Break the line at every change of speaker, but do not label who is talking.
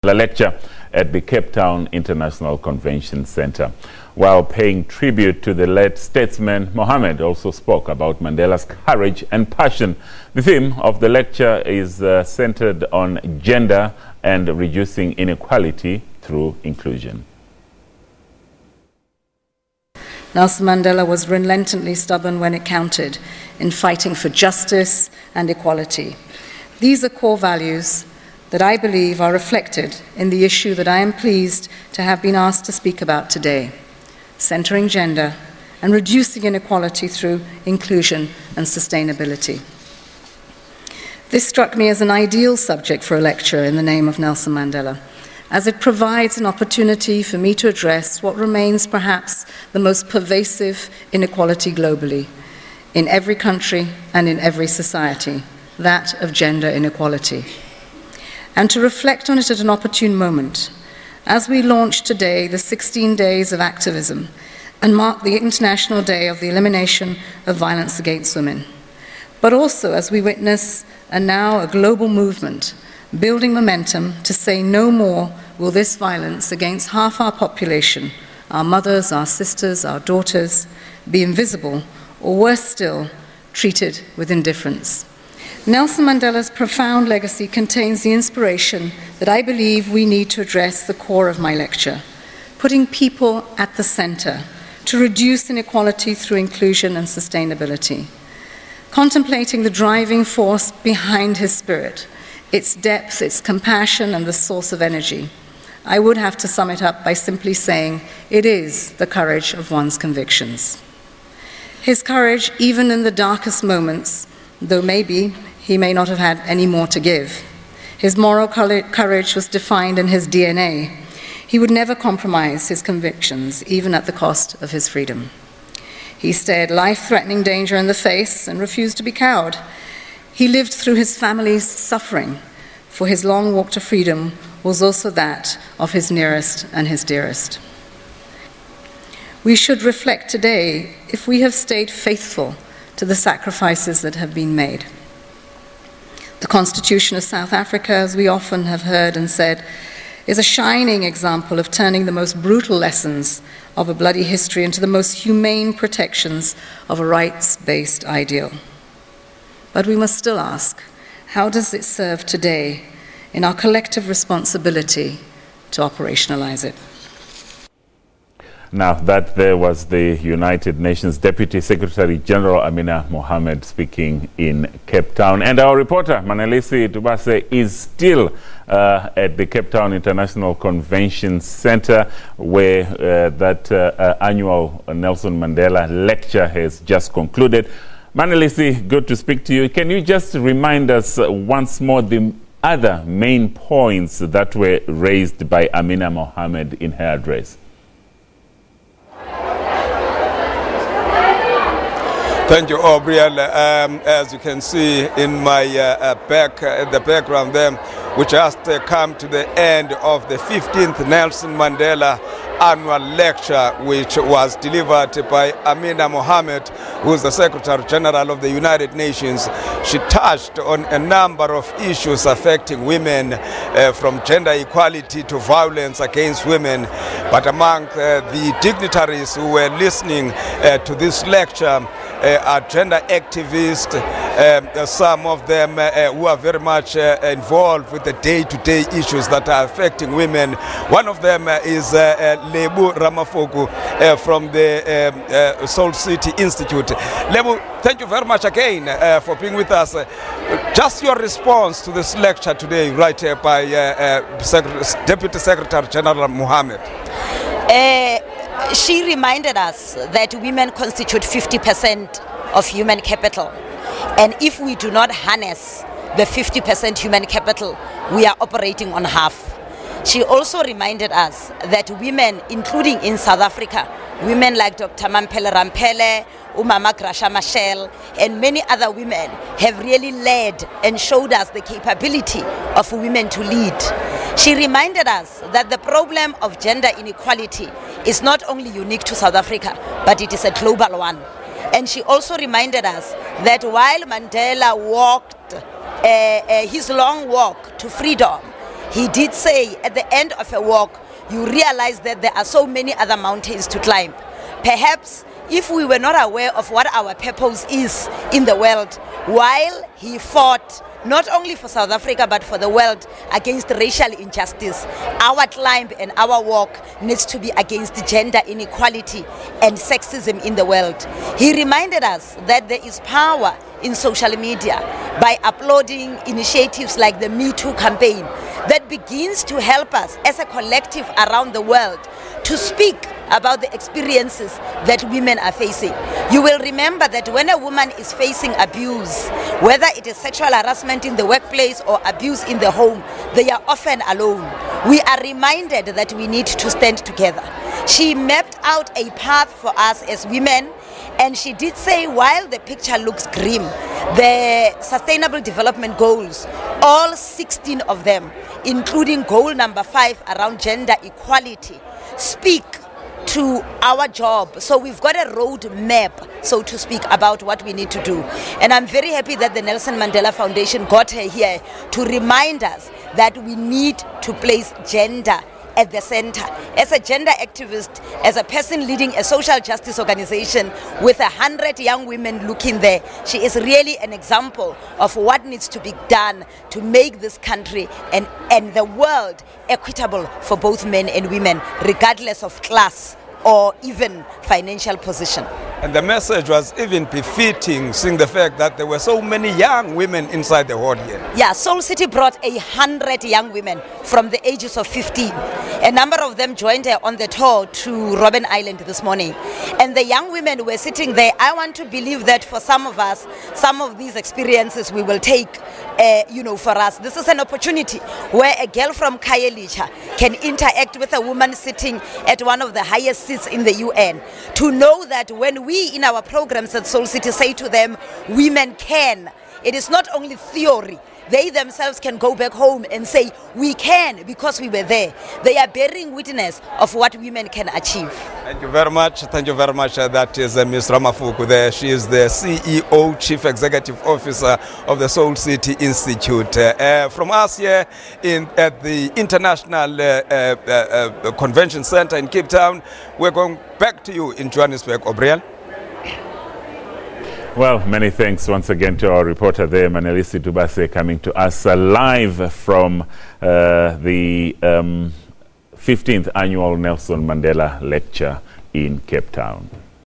Lecture at the Cape Town International Convention Center. While paying tribute to the late statesman, Mohamed also spoke about Mandela's courage and passion. The theme of the lecture is centered on gender and reducing inequality through inclusion.
Nelson Mandela was relentlessly stubborn when it counted in fighting for justice and equality. These are core values that I believe are reflected in the issue that I am pleased to have been asked to speak about today, centering gender and reducing inequality through inclusion and sustainability. This struck me as an ideal subject for a lecture in the name of Nelson Mandela, as it provides an opportunity for me to address what remains perhaps the most pervasive inequality globally, in every country and in every society, that of gender inequality, and to reflect on it at an opportune moment, as we launch today the 16 days of activism and mark the International Day of the Elimination of Violence Against Women, but also as we witness a global movement building momentum to say no more will this violence against half our population, our mothers, our sisters, our daughters, be invisible, or worse still, treated with indifference. Nelson Mandela's profound legacy contains the inspiration that I believe we need to address the core of my lecture, putting people at the center to reduce inequality through inclusion and sustainability. Contemplating the driving force behind his spirit, its depth, its compassion, and the source of energy, I would have to sum it up by simply saying it is the courage of one's convictions. His courage, even in the darkest moments, though maybe he may not have had any more to give. His moral courage was defined in his DNA. He would never compromise his convictions, even at the cost of his freedom. He stared life-threatening danger in the face and refused to be cowed. He lived through his family's suffering, for his long walk to freedom was also that of his nearest and his dearest. We should reflect today if we have stayed faithful to the sacrifices that have been made. The Constitution of South Africa, as we often have heard and said, is a shining example of turning the most brutal lessons of a bloody history into the most humane protections of a rights-based ideal. But we must still ask, how does it serve today in our collective responsibility to operationalize it?
Now, that there was the United Nations Deputy Secretary General Amina Mohammed speaking in Cape Town. And our reporter, Manelisi Tubase, is still at the Cape Town International Convention Center, where that annual Nelson Mandela Lecture has just concluded. Manelisi, good to speak to you. Can you just remind us once more the other main points that were raised by Amina Mohammed in her address?
Thank you, Aubriel. As you can see in my the background there, we just come to the end of the 15th Nelson Mandela Annual Lecture, which was delivered by Amina Mohammed, who is the Secretary General of the United Nations. She touched on a number of issues affecting women, from gender equality to violence against women. But among the dignitaries who were listening to this lecture are gender activists, some of them who are very much involved with the day-to-day issues that are affecting women. One of them is Lebu Ramafoku from the Soul City Institute. Lebu, thank you very much again for being with us. Just your response to this lecture today, right here by Deputy Secretary General Mohamed.
She reminded us that women constitute 50% of human capital. And if we do not harness the 50% human capital, we are operating on half. She also reminded us that women, including in South Africa, women like Dr. Mampele Rampele, Umama Grasha Machel, and many other women have really led and showed us the capability of women to lead. She reminded us that the problem of gender inequality is not only unique to South Africa, but it is a global one. And she also reminded us that while Mandela walked his long walk to freedom, he did say at the end of a walk, you realize that there are so many other mountains to climb. Perhaps if we were not aware of what our purpose is in the world, while he fought not only for South Africa but for the world against racial injustice, our climb and our walk needs to be against gender inequality and sexism in the world. He reminded us that there is power in social media by uploading initiatives like the Me Too campaign that begins to help us as a collective around the world to speak about the experiences that women are facing. You will remember that when a woman is facing abuse, whether it is sexual harassment in the workplace or abuse in the home, they are often alone. We are reminded that we need to stand together. She mapped out a path for us as women, and she did say, while the picture looks grim, the Sustainable Development Goals, all 16 of them, including goal number 5 around gender equality, speak to our job. So we've got a road map, so to speak, about what we need to do. And I'm very happy that the Nelson Mandela Foundation got her here to remind us that we need to place gender at the center. As a gender activist, as a person leading a social justice organization with 100 young women looking there, she is really an example of what needs to be done to make this country and the world equitable for both men and women, regardless of class or even financial position.
And the message was even befitting, seeing the fact that there were so many young women inside the hall here.
Yeah, Soul City brought 100 young women from the ages of 15. A number of them joined her on the tour to Robben Island this morning. And the young women were sitting there. I want to believe that for some of us, some of these experiences we will take, for us. This is an opportunity where a girl from Khayelitsha can interact with a woman sitting at one of the highest seats in the UN. To know that when we in our programs at Soul City say to them, women can, it is not only theory. They themselves can go back home and say, we can, because we were there. They are bearing witness of what women can achieve.
Thank you very much. Thank you very much. That is Ms. Ramafuku there. She is the CEO, Chief Executive Officer of the Soul City Institute. From us here at the International Convention Center in Cape Town, we're going back to you in Johannesburg, O'Brien.
Well, many thanks once again to our reporter there, Manelisi Dubase, coming to us live from the 15th Annual Nelson Mandela Lecture in Cape Town.